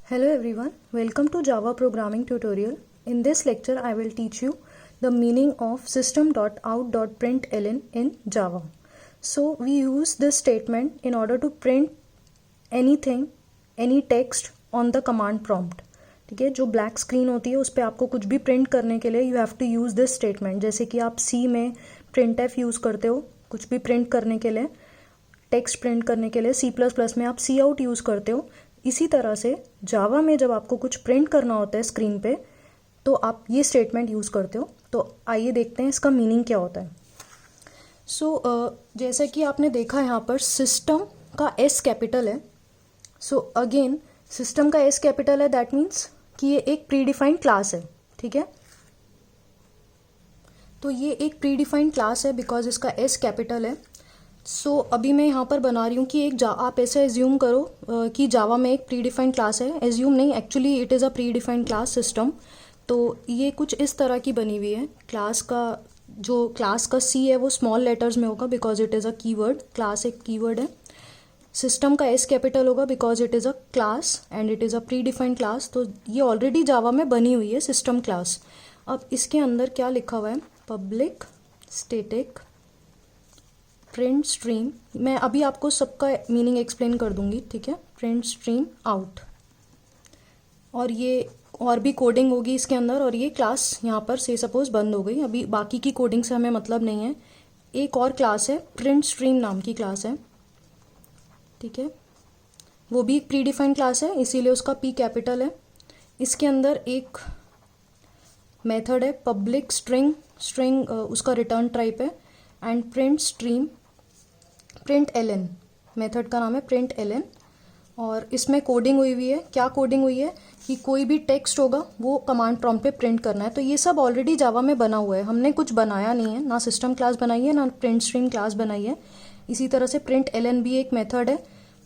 Hello everyone, welcome to Java programming tutorial. In this lecture I will teach you the meaning of system.out.println in Java. So we use this statement in order to print anything, any text on the command prompt. ठीक है, जो black screen होती है उस पर आपको कुछ भी प्रिंट करने के लिए you have to use this statement. जैसे कि आप सी में printf यूज़ करते हो कुछ भी प्रिंट करने के लिए, टेक्स्ट प्रिंट करने के लिए. C++ में आप सी आउट यूज़ करते हो. इसी तरह से जावा में जब आपको कुछ प्रिंट करना होता है स्क्रीन पे तो आप ये स्टेटमेंट यूज़ करते हो. तो आइए देखते हैं इसका मीनिंग क्या होता है. जैसे कि आपने देखा यहाँ पर सिस्टम का एस कैपिटल है. अगेन सिस्टम का एस कैपिटल है, दैट मीन्स कि ये एक प्रीडिफाइंड क्लास है. ठीक है, तो ये एक प्रीडिफाइंड क्लास है बिकॉज इसका एस कैपिटल है. अभी मैं यहाँ पर बना रही हूँ कि आप ऐसे एज्यूम करो कि जावा में एक प्रीडिफाइंड क्लास है. एज्यूम नहीं, actually it is a predefined class system. तो ये कुछ इस तरह की बनी हुई है. क्लास का सी है वो स्मॉल लेटर्स में होगा because it is a keyword. Class एक कीवर्ड है. सिस्टम का एस कैपिटल होगा because it is a class and it is a predefined class. तो ये ऑलरेडी जावा में बनी हुई है सिस्टम क्लास. अब इसके अंदर क्या लिखा हुआ है, पब्लिक स्टैटिक प्रिंट स्ट्रीम. मैं अभी आपको सबका मीनिंग एक्सप्लेन कर दूंगी. ठीक है, प्रिंट स्ट्रीम आउट. और ये और भी कोडिंग होगी इसके अंदर. और ये क्लास यहाँ पर से सपोज बंद हो गई. अभी बाकी की कोडिंग से हमें मतलब नहीं है. एक और क्लास है प्रिंट स्ट्रीम नाम की क्लास है. ठीक है, वो भी एक प्रीडिफाइंड क्लास है इसीलिए उसका पी कैपिटल है. इसके अंदर एक मेथड है पब्लिक स्ट्रिंग उसका रिटर्न टाइप है. And print stream println, method का नाम है प्रिंट एलन. और इसमें कोडिंग हुई हुई है. क्या कोडिंग हुई है कि कोई भी टेक्स्ट होगा वो कमांड प्रॉम्प्ट पे प्रिंट करना है. तो ये सब ऑलरेडी जावा में बना हुआ है. हमने कुछ बनाया नहीं है, ना सिस्टम क्लास बनाई है ना प्रिंट स्ट्रीम क्लास बनाई है. इसी तरह से प्रिंट एलन भी एक मेथड है.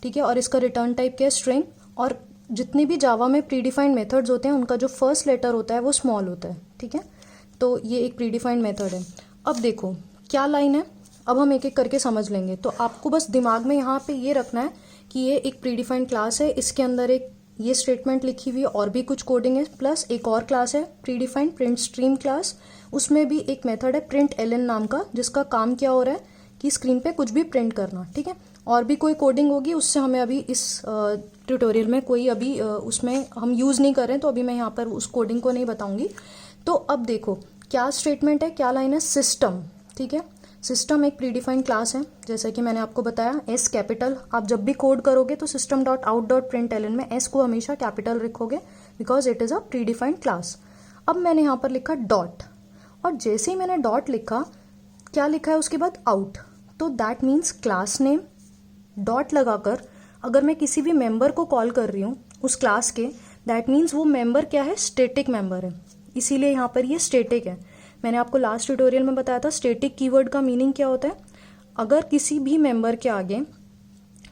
ठीक है, और इसका रिटर्न टाइप क्या है, स्ट्रिंग. और जितने भी जावा में प्रीडिफाइंड मेथड्स होते हैं उनका जो फर्स्ट लेटर होता है वो स्मॉल होता है. ठीक है, तो ये एक प्रीडिफाइंड मेथड है. अब देखो क्या लाइन है, अब हम एक एक करके समझ लेंगे. तो आपको बस दिमाग में यहाँ पे ये रखना है कि ये एक प्रीडिफाइंड क्लास है. इसके अंदर एक ये स्टेटमेंट लिखी हुई है और भी कुछ कोडिंग है. प्लस एक और क्लास है प्रीडिफाइंड प्रिंट स्ट्रीम क्लास. उसमें भी एक मेथड है प्रिंट एलन नाम का जिसका काम क्या हो रहा है कि स्क्रीन पे कुछ भी प्रिंट करना. ठीक है, और भी कोई कोडिंग होगी उससे हमें अभी इस ट्यूटोरियल में कोई अभी उसमें हम यूज़ नहीं कर रहे हैं. तो अभी मैं यहाँ पर उस कोडिंग को नहीं बताऊंगी. तो अब देखो क्या स्टेटमेंट है, क्या लाइन है, सिस्टम. ठीक है, सिस्टम एक प्रीडिफाइंड क्लास है जैसा कि मैंने आपको बताया. S capital. आप जब भी कोड करोगे तो system dot out dot println में एस को हमेशा कैपिटल रखोगे because it is a predefined class. अब मैंने यहाँ पर लिखा डॉट, और जैसे ही मैंने डॉट लिखा क्या लिखा है उसके बाद आउट. तो that means class name dot लगाकर अगर मैं किसी भी मेंबर को कॉल कर रही हूँ उस क्लास के, दैट मीन्स वो मेंबर क्या है, स्टैटिक मेंबर है. इसीलिए यहाँ पर ये स्टैटिक है. मैंने आपको लास्ट ट्यूटोरियल में बताया था स्टैटिक कीवर्ड का मीनिंग क्या होता है. अगर किसी भी मेंबर के आगे,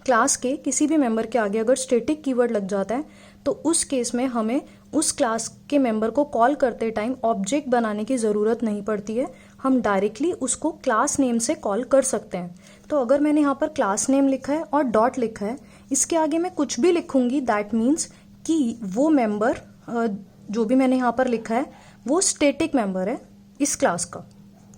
क्लास के किसी भी मेंबर के आगे अगर स्टैटिक कीवर्ड लग जाता है तो उस केस में हमें उस क्लास के मेंबर को कॉल करते टाइम ऑब्जेक्ट बनाने की ज़रूरत नहीं पड़ती है. हम डायरेक्टली उसको क्लास नेम से कॉल कर सकते हैं. तो अगर मैंने यहाँ पर क्लास नेम लिखा है और डॉट लिखा है, इसके आगे मैं कुछ भी लिखूंगी दैट मीन्स कि वो मेंबर जो भी मैंने यहाँ पर लिखा है वो स्टैटिक मेंबर है इस क्लास का.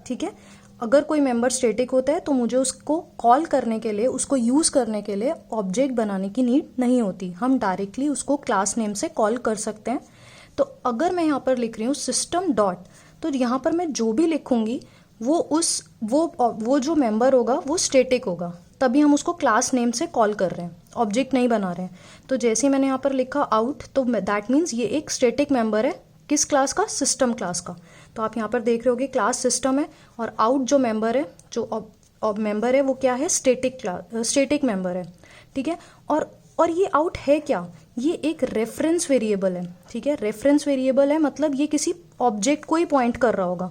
ठीक है, अगर कोई मेंबर स्टैटिक होता है तो मुझे उसको कॉल करने के लिए, उसको यूज़ करने के लिए ऑब्जेक्ट बनाने की नीड नहीं होती. हम डायरेक्टली उसको क्लास नेम से कॉल कर सकते हैं. तो अगर मैं यहाँ पर लिख रही हूँ सिस्टम डॉट, तो यहाँ पर मैं जो भी लिखूंगी वो जो मेंबर होगा वो स्टैटिक होगा. तभी हम उसको क्लास नेम से कॉल कर रहे हैं, ऑब्जेक्ट नहीं बना रहे हैं. तो जैसे ही मैंने यहाँ पर लिखा आउट तो दैट मीन्स ये एक स्टैटिक मेंबर है. किस क्लास का, सिस्टम क्लास का. तो आप यहाँ पर देख रहे होगे क्लास सिस्टम है और आउट जो मेंबर है, जो मेंबर है वो क्या है, स्टैटिक मेंबर है. ठीक है, और ये आउट है क्या, ये एक रेफरेंस वेरिएबल है. ठीक है, रेफरेंस वेरिएबल है मतलब ये किसी ऑब्जेक्ट को ही पॉइंट कर रहा होगा.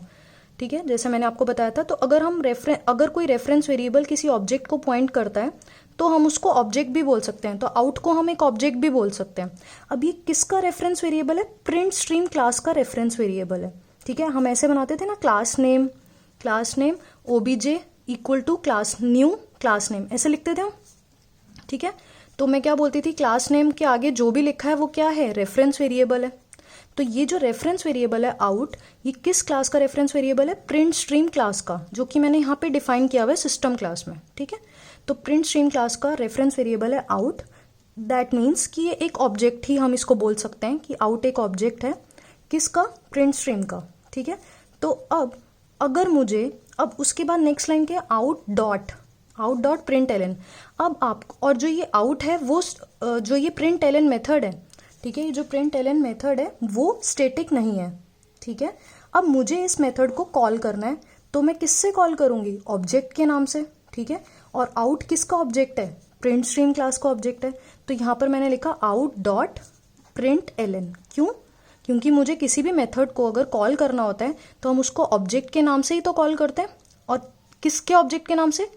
ठीक है, जैसे मैंने आपको बताया था. तो अगर कोई रेफरेंस वेरिएबल किसी ऑब्जेक्ट को पॉइंट करता है तो हम उसको ऑब्जेक्ट भी बोल सकते हैं. तो आउट को हम एक ऑब्जेक्ट भी बोल सकते हैं. अब ये किसका रेफरेंस वेरिएबल है, प्रिंट स्ट्रीम क्लास का रेफरेंस वेरिएबल है. ठीक है, हम ऐसे बनाते थे ना, class name OBJ equal to class new class name, ऐसे लिखते थे हम. ठीक है, तो मैं क्या बोलती थी, क्लास नेम के आगे जो भी लिखा है वो क्या है, रेफरेंस वेरिएबल है। तो ये जो रेफरेंस वेरिएबल है आउट, ये किस क्लास का रेफरेंस वेरिएबल है, प्रिंट स्ट्रीम क्लास का, जो कि मैंने यहाँ पे डिफाइन किया हुआ है सिस्टम क्लास में, ठीक है। तो प्रिंट स्ट्रीम क्लास का रेफरेंस वेरिएबल है आउट। दैट मीन्स कि ये एक ऑब्जेक्ट ही हम इसको बोल सकते हैं कि आउट एक ऑब्जेक्ट है किसका, प्रिंट स्ट्रीम का, ठीक है। तो अब अगर मुझे, अब उसके बाद नेक्स्ट लाइन के आउट डॉट प्रिंट एलन। अब आप, और जो ये आउट है वो जो ये प्रिंट एलन मेथड है, ठीक है, ये जो प्रिंट एलन मेथड है वो स्टेटिक नहीं है, ठीक है। अब मुझे इस मेथड को कॉल करना है, तो मैं किससे कॉल करूंगी, ऑब्जेक्ट के नाम से, ठीक है। और आउट किसका ऑब्जेक्ट है, प्रिंट स्ट्रीम क्लास का ऑब्जेक्ट है। तो यहाँ पर मैंने लिखा आउट डॉट प्रिंट एलन। क्यों, क्योंकि मुझे किसी भी मेथड को अगर कॉल करना होता है तो हम उसको ऑब्जेक्ट के नाम से ही तो कॉल करते हैं, और किसके ऑब्जेक्ट के नाम से,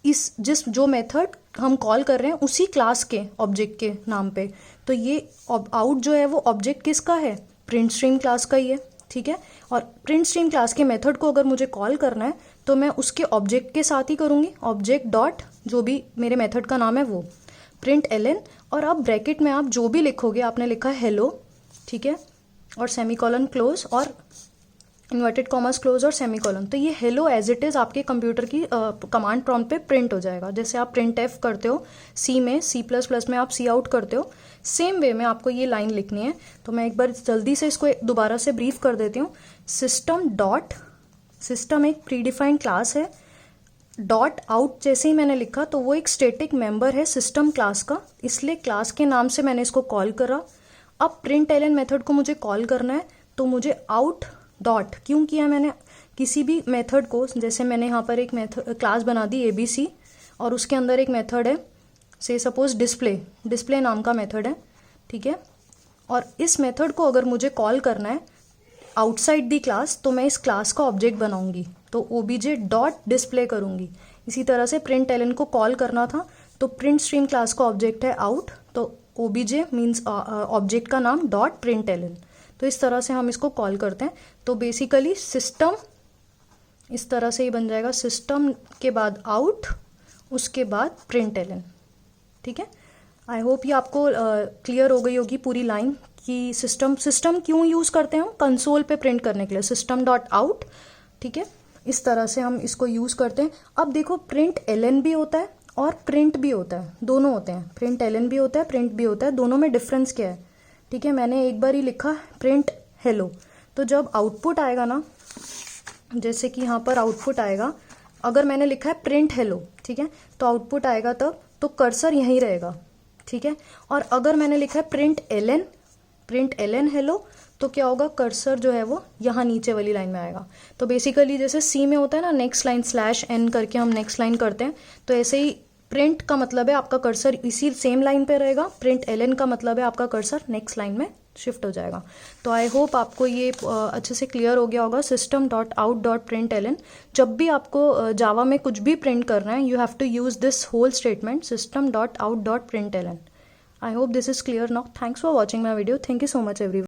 जो मेथड हम कॉल कर रहे हैं उसी क्लास के ऑब्जेक्ट के नाम पे। तो ये आउट जो है वो ऑब्जेक्ट किसका है, प्रिंट स्ट्रीम क्लास का ही है, ठीक है। और प्रिंट स्ट्रीम क्लास के मेथड को अगर मुझे कॉल करना है तो मैं उसके ऑब्जेक्ट के साथ ही करूंगी, ऑब्जेक्ट डॉट जो भी मेरे मेथड का नाम है वो प्रिंट एलन। और अब ब्रैकेट में आप जो भी लिखोगे, आपने लिखा हेलो, ठीक है, और सेमीकोलन क्लोज और इन्वर्टेड कॉमर्स क्लोज और सेमीकोलन, तो ये हेलो एज इट इज़ आपके कंप्यूटर की कमांड प्रॉम्प्ट पे प्रिंट हो जाएगा। जैसे आप प्रिंट एफ करते हो सी में, C++ में आप सी आउट करते हो, सेम वे में आपको ये लाइन लिखनी है। तो मैं एक बार जल्दी से इसको दोबारा से ब्रीफ कर देती हूँ। सिस्टम एक प्रीडिफाइंड क्लास है, डॉट आउट जैसे ही मैंने लिखा तो वो एक स्टैटिक मेंबर है सिस्टम क्लास का, इसलिए क्लास के नाम से मैंने इसको कॉल करा। अब प्रिंट एलन मेथड को मुझे कॉल करना है, तो मुझे आउट डॉट क्यों किया मैंने, किसी भी मेथड को, जैसे मैंने यहाँ पर एक मेथड क्लास बना दी ABC, और उसके अंदर एक मेथड है से सपोज डिस्प्ले नाम का मेथड है, ठीक है। और इस मेथड को अगर मुझे कॉल करना है आउटसाइड दी क्लास, तो मैं इस क्लास का ऑब्जेक्ट बनाऊंगी, तो obj डॉट डिस्प्ले करूंगी। इसी तरह से प्रिंट एलन को कॉल करना था, तो प्रिंट स्ट्रीम क्लास का ऑब्जेक्ट है आउट, तो obj मीन्स ऑब्जेक्ट का नाम डॉट प्रिंट एलन। तो इस तरह से हम इसको कॉल करते हैं। तो बेसिकली सिस्टम इस तरह से ही बन जाएगा, सिस्टम के बाद आउट, उसके बाद प्रिंट एलन, ठीक है। आई होप ये आपको क्लियर हो गई होगी पूरी लाइन कि सिस्टम क्यों यूज़ करते हैं हम, कंसोल पे प्रिंट करने के लिए, सिस्टम डॉट आउट, ठीक है। इस तरह से हम इसको यूज़ करते हैं। अब देखो प्रिंट एलन भी होता है और प्रिंट भी होता है, दोनों होते हैं, प्रिंट एलन भी होता है, प्रिंट भी होता है, दोनों में डिफरेंस क्या है, ठीक है। मैंने एक बार ही लिखा प्रिंट हेलो, तो जब आउटपुट आएगा ना, जैसे कि यहाँ पर आउटपुट आएगा, अगर मैंने लिखा है प्रिंट हेलो, ठीक है, तो आउटपुट आएगा तब, तो कर्सर यहीं रहेगा, ठीक है। और अगर मैंने लिखा है प्रिंट एलन हेलो, तो क्या होगा, कर्सर जो है वो यहाँ नीचे वाली लाइन में आएगा। तो बेसिकली जैसे सी में होता है ना नेक्स्ट लाइन /n करके हम नेक्स्ट लाइन करते हैं, तो ऐसे ही प्रिंट का मतलब है आपका कर्सर इसी सेम लाइन पे रहेगा, प्रिंट एलन का मतलब है आपका कर्सर नेक्स्ट लाइन में शिफ्ट हो जाएगा। तो आई होप आपको ये अच्छे से क्लियर हो गया होगा। System dot out dot println, जब भी आपको जावा में कुछ भी प्रिंट करना है, you have to use this whole statement, system dot out dot println. I hope this is clear now. Thanks for watching my video. Thank you so much everyone.